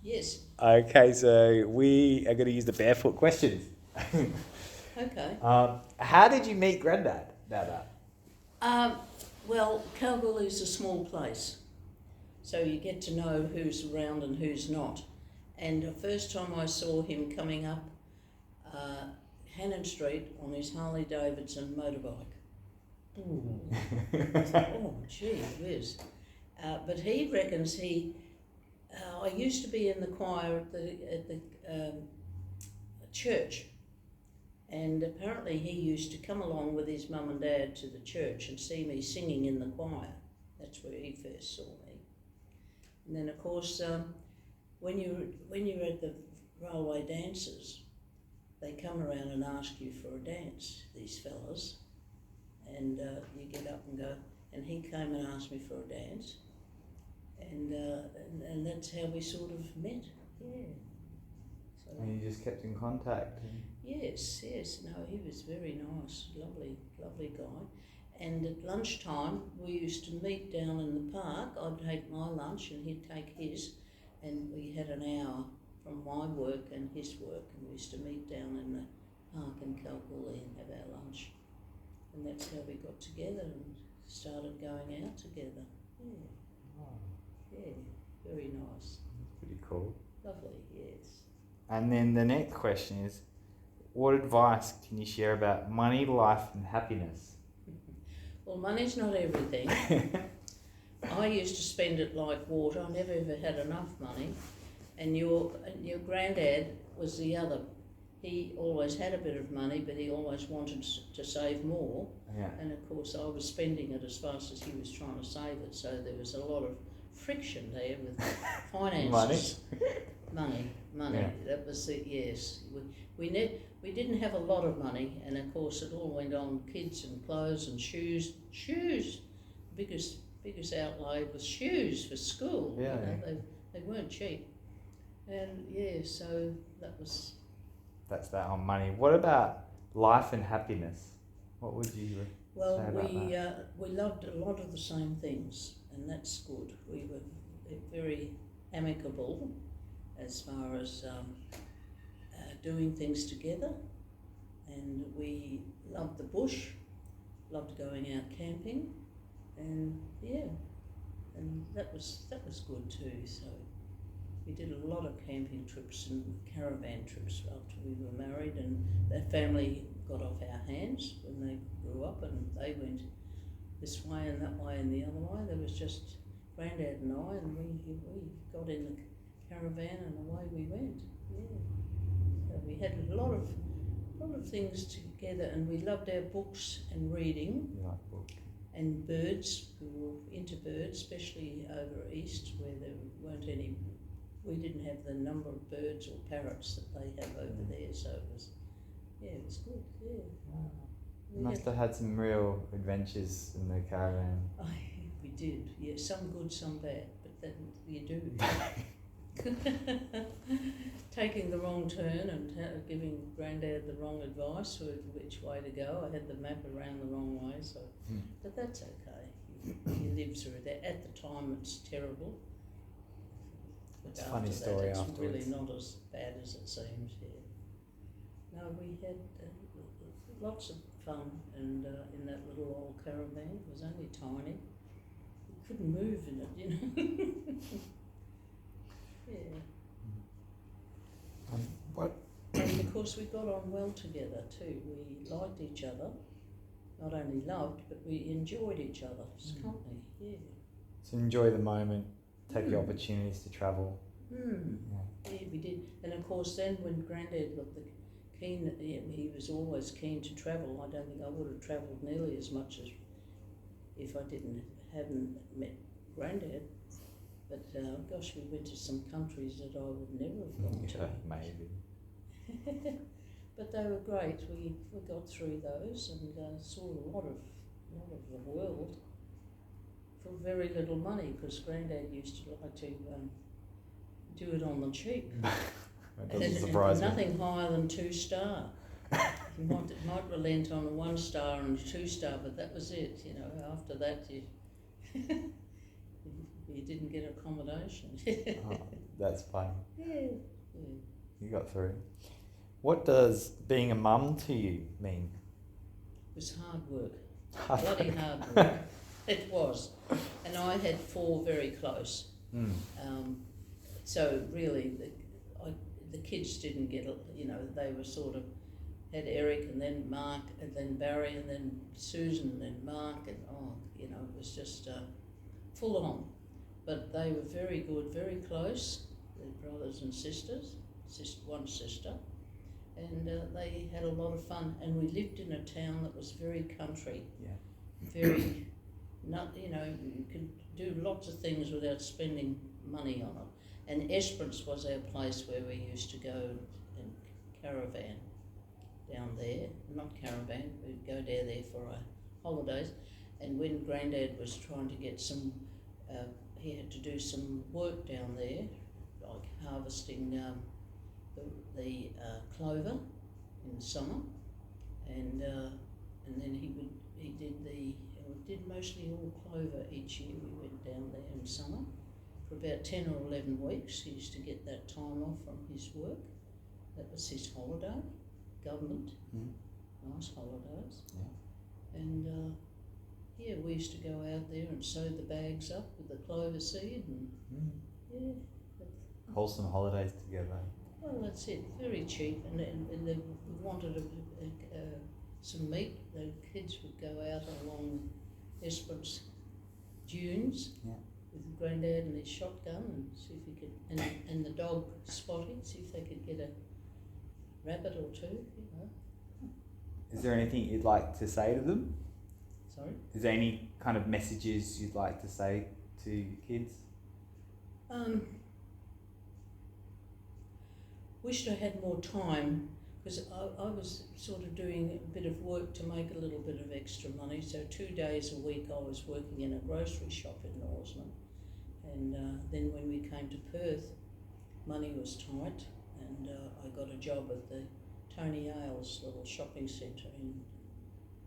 Yes. Okay, so we are going to use the barefoot questions. Okay. How did you meet Grandad, Dada? Well, Kalgoorlie is a small place, so you get to know who's around and who's not. And the first time I saw him coming up Hannon Street on his Harley Davidson motorbike. Ooh. Oh, gee whiz. But he reckons I used to be in the choir at the church, and apparently he used to come along with his mum and dad to the church and see me singing in the choir. That's where he first saw me. And then of course, when you're at the railway dances, they come around and ask you for a dance, these fellas, and you get up and go. And he came and asked me for a dance, and that's how we sort of met. Yeah. So, And you just kept in contact. yes. No, he was very nice, lovely guy. And at lunchtime, we used to meet down in the park. I'd take my lunch and he'd take his, and we had an hour from my work and his work, and we used to meet down in the park in Kalgoorlie and have our lunch. And that's how we got together and started going out together. Yeah. Oh. Yeah, very nice. That's pretty cool. Lovely, yes. And then the next question is, what advice can you share about money, life and happiness? Well, money's not everything. I used to spend it like water. I never ever had enough money. And your granddad was the other. He always had a bit of money, but he always wanted to save more. Yeah. And of course I was spending it as fast as he was trying to save it, so there was a lot of friction there with finances. Money. Yeah. That was it. Yes, we didn't have a lot of money, and of course it all went on kids and clothes and shoes. Biggest outlay was shoes for school. Yeah. You know, they weren't cheap, and yeah, so that's that on money. What about life and happiness? What would you say about that? We loved a lot of the same things, and that's good. We were very amicable as far as doing things together, and we loved the bush, loved going out camping, and yeah, and that was good too. So we did a lot of camping trips and caravan trips after we were married, and that family got off our hands when they grew up, and they went this way and that way and the other way. There was just Grandad and I, and we got in the caravan and away we went. Yeah. So we had a lot of things together, and we loved our books and reading. You like books? And birds. We were into birds, especially over east where there weren't any. We didn't have the number of birds or parrots that they have over there, so it was good. Yeah. Wow. You must have had some real adventures in the caravan. We did. Yeah, some good, some bad, but that you do. Taking the wrong turn and giving Grandad the wrong advice with which way to go. I had the map around the wrong way, so but that's okay. You live through that. At the time, it's terrible. It's a funny story it's afterwards. Really not as bad as it seems. Yeah. No, we had lots of fun, and in that little old caravan. It was only tiny. You couldn't move in it, you know. Yeah. What? And of course we got on well together too. We liked each other. Not only loved, but we enjoyed each other's company. Yeah. So enjoy the moment. Take the opportunities to travel. Yeah, we did. And of course then when Grandad got the keen, he was always keen to travel. I don't think I would have travelled nearly as much as if I hadn't met Grandad. But gosh, we went to some countries that I would never have gone to. Maybe. But they were great. We got through those and saw a lot of the world for very little money, because Grandad used to like to do it on the cheap. That doesn't surprise me. Nothing higher than 2-star. You might relent on a 1-star and a 2-star, but that was it. You know, after that you didn't get accommodation. That's funny. Yeah. You got through. What does being a mum to you mean? It was hard work. Bloody hard work. It was. And I had 4 very close. So really, the kids didn't get, they were sort of, had Eric and then Mark and then Barry and then Susan and then Mark and it was just full on. But they were very good, very close, they're brothers and sisters, one sister, and they had a lot of fun. And we lived in a town that was very country, very, you could do lots of things without spending money on it. And Esperance was our place where we used to go and caravan down there, not caravan, we'd go down there for our holidays. And when Grandad was trying to get some, he had to do some work down there, like harvesting the clover in the summer, and then he did mostly all clover each year. We went down there in summer for about 10 or 11 weeks. He used to get that time off from his work. That was his holiday, government, nice holidays. Yeah. And we used to go out there and sew the bags up with the clover seed and wholesome holidays together. Well, that's it. Very cheap, and they wanted some meat. The kids would go out along Esperance dunes with Grandad and his shotgun and see if he could, and the dog spotting, see if they could get a rabbit or 2. Is there anything you'd like to say to them? Sorry? Is there any kind of messages you'd like to say to your kids? Wished I had more time, because I was sort of doing a bit of work to make a little bit of extra money. So 2 days a week I was working in a grocery shop in Norseman, and then when we came to Perth, money was tight, and I got a job at the Tony Ailes little shopping centre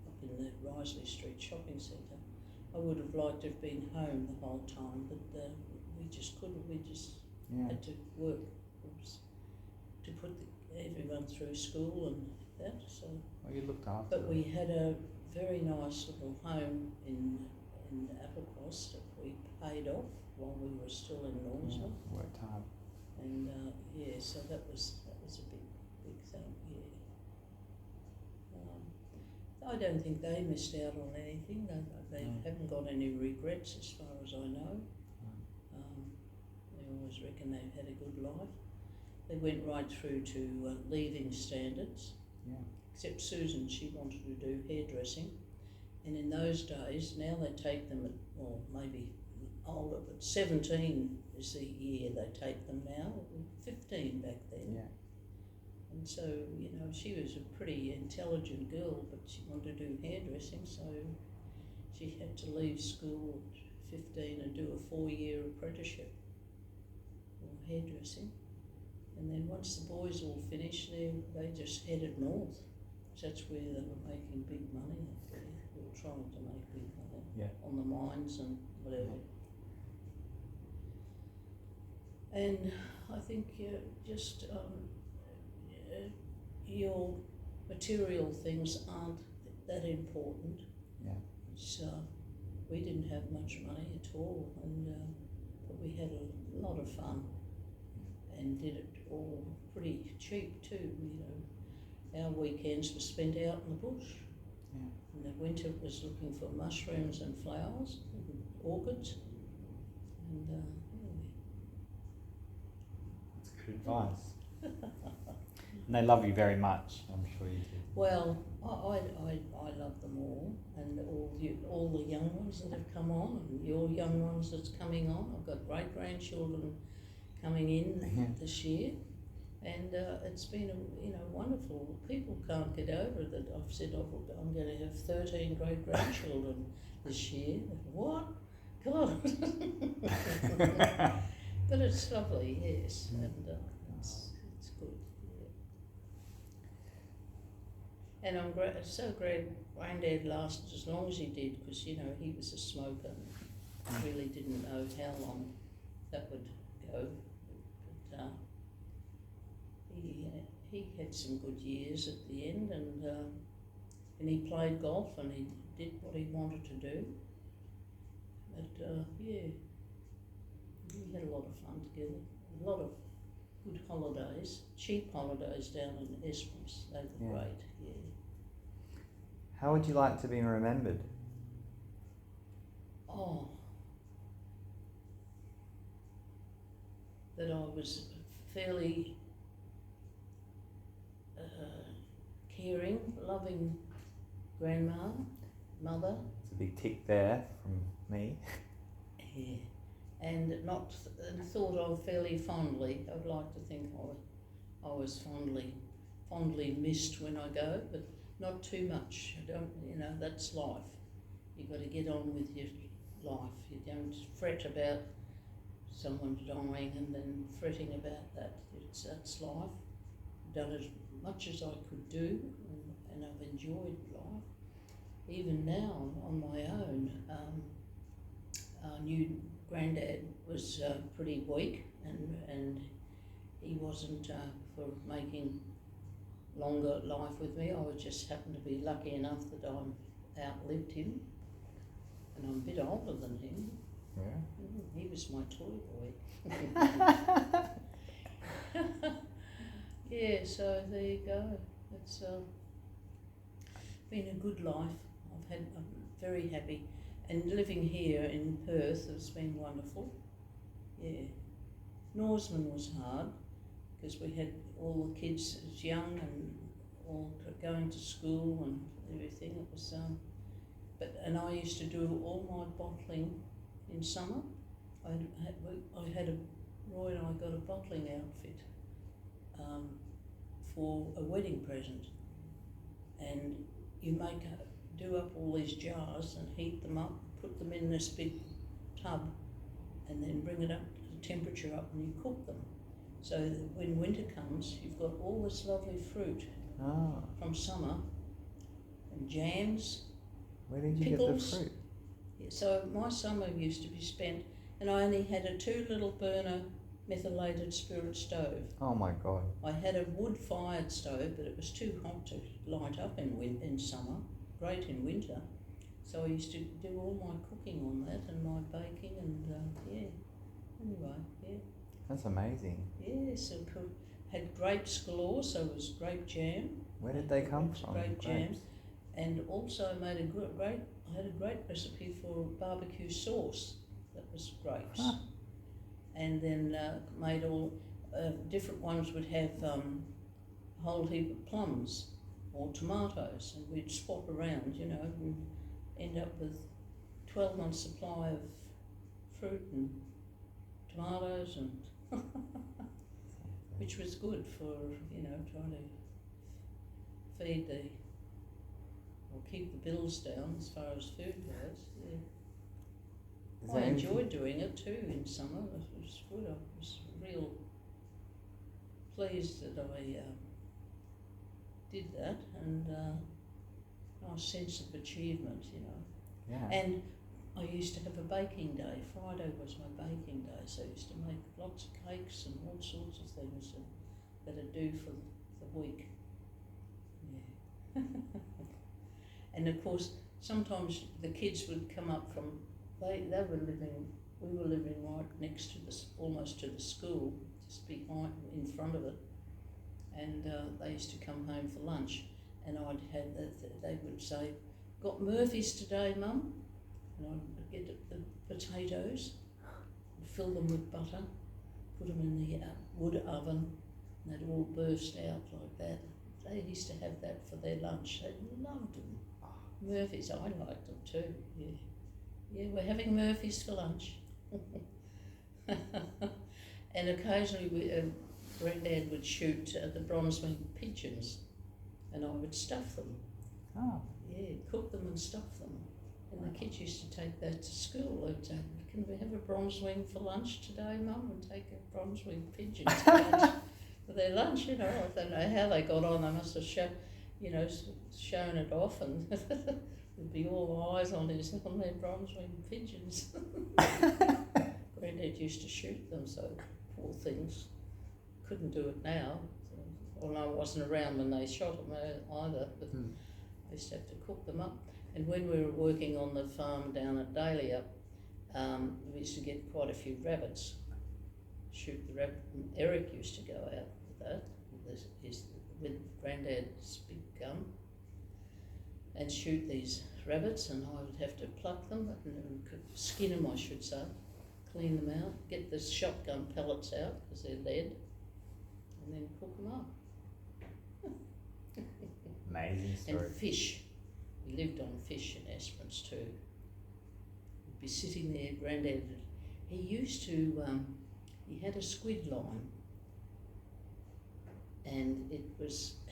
up in the Risley Street shopping centre. I would have liked to have been home the whole time, but we just couldn't. We just had to work to put everyone through school and that. So. Well, you looked after. But we had a very nice little home in Applecross that we paid off while we were still in Norseman. Worked hard. And so that was a big thing. I don't think they missed out on anything. They haven't got any regrets as far as I know. They always reckon they've had a good life. They went right through to leaving standards, except Susan, she wanted to do hairdressing. And in those days, now they take them at, well, maybe older, but 17 is the year they take them now, 15 back then. Yeah. And so, she was a pretty intelligent girl, but she wanted to do hairdressing, so she had to leave school at 15 and do a 4-year apprenticeship for hairdressing. And then once the boys all finished, they just headed north. That's where they were making big money. They were trying to make big money on the mines and whatever. And I think just your material things aren't that important. Yeah. We didn't have much money at all, and but we had a lot of fun and did it all pretty cheap too. Our weekends were spent out in the bush. Yeah. And the winter was looking for mushrooms and flowers and orchids. And that's good advice. And they love you very much, I'm sure you do. Well, I love them all, and all the young ones that have come on, and your young ones that's coming on. I've got great grandchildren coming in this year, and it's been wonderful. People can't get over that. I've said I'm going to have 13 great grandchildren this year. What? God! But it's lovely, yes, and it's good. Yeah. And I'm so glad Granddad lasted as long as he did, because he was a smoker. And really didn't know how long that would go. he had some good years at the end, and he played golf and he did what he wanted to do. But yeah, we had a lot of fun together. A lot of good holidays, cheap holidays down in Esperance. They were great. Yeah. How would you like to be remembered? Oh, that I was fairly caring, loving grandma, mother. It's a big tick there from me. Yeah, and thought of fairly fondly. I'd like to think I was fondly missed when I go, but not too much. I don't, that's life. You've got to get on with your life. You don't fret about someone dying and then fretting about that. That's life. I've done as much as I could do, and I've enjoyed life. Even now, on my own, our new granddad was pretty weak, and he wasn't for making longer life with me. I just happened to be lucky enough that I outlived him, and I'm a bit older than him. Yeah. He was my toy boy. Yeah, so there you go. It's been a good life. I'm very happy, and living here in Perth has been wonderful. Yeah, Norseman was hard because we had all the kids as young and all going to school and everything. It was and I used to do all my bottling in summer. Roy and I got a bottling outfit for a wedding present, and you do up all these jars and heat them up, put them in this big tub, and then bring it up to the temperature up, and you cook them. So that when winter comes, you've got all this lovely fruit from summer, and jams. Where did you pickles. get the fruit? Yeah, so my summer used to be spent, and I only had a 2-little burner methylated spirit stove. Oh my God. I had a wood-fired stove, but it was too hot to light up in summer, great in winter. So I used to do all my cooking on that and my baking, and anyway, yeah. That's amazing. Yes, it had grapes galore, so it was grape jam. Where did they come from? Grape jam. And also I had a great recipe for barbecue sauce that was grapes. Huh. And then made all different ones would have a whole heap of plums or tomatoes, and we'd swap around, and end up with 12 months supply of fruit and tomatoes, and which was good for trying to feed or keep the bills down as far as food goes. Yeah. I enjoyed doing it too in summer. It was good. I was real pleased that I did that, and nice sense of achievement, Yeah. And I used to have a baking day. Friday was my baking day, so I used to make lots of cakes and all sorts of things that I do for the week. Yeah. And of course, sometimes the kids would come up from. We were living right next to almost to the school, just behind, in front of it, and they used to come home for lunch, and they would say, "Got Murphy's today, Mum?" And I'd get the potatoes, fill them with butter, put them in the wood oven, and they'd all burst out like that. They used to have that for their lunch. They loved them. Murphy's, I liked them too, yeah. Yeah, we're having Murphy's for lunch. And occasionally Granddad would shoot the bronze-winged pigeons, and I would stuff them. Oh. Yeah, cook them and stuff them. And the kids used to take that to school. They'd say, "Can we have a bronze-wing for lunch today, Mum?" And take a bronze-winged pigeon to lunch for their lunch, I don't know how they got on. They must have shown it off, and there'd be all eyes on their bronze-winged pigeons. Granddad used to shoot them, so poor things. couldn't do it now. Well, I wasn't around when they shot them either, but I used to have to cook them up. And when we were working on the farm down at Dahlia, we used to get quite a few rabbits, shoot the rabbit. And Eric used to go out with that, with Granddad's big gun, and shoot these rabbits, and I would have to pluck them, and skin them, I should say, clean them out, get the shotgun pellets out, because they're lead, and then cook them up. Amazing story. And fish. We lived on fish in Esperance too. We'd be sitting there, Granddad, he used to, he had a squid line, and it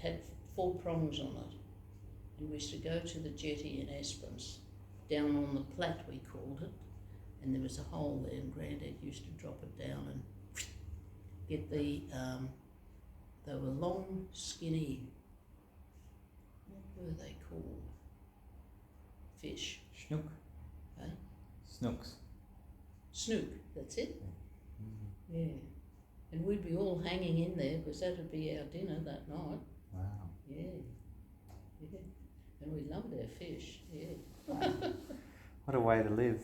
had 4 prongs on it. And we used to go to the jetty in Esperance, down on the plat we called it, and there was a hole there, and Granddad used to drop it down and get the, they were long, skinny, what were they called? Fish. Snook. Huh? Snooks. Snook, that's it. Yeah. And we'd be all hanging in there, because that would be our dinner that night. Wow. Yeah. Yeah. And we loved our fish, yeah. What a way to live.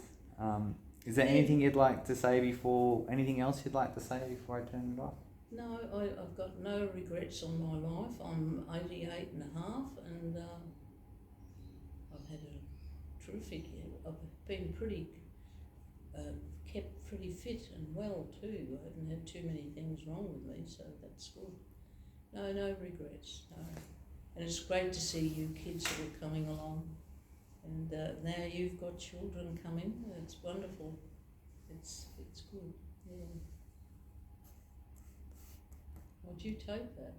Is there anything you'd like to say anything else you'd like to say before I turn it off? No, I've got no regrets on my life. I'm 88 and a half, and I've had a terrific year. I've been kept pretty fit and well too. I haven't had too many things wrong with me, so that's good. No regrets, no. And it's great to see you kids that are coming along. And now you've got children coming. It's wonderful. It's good, yeah. Would you take that?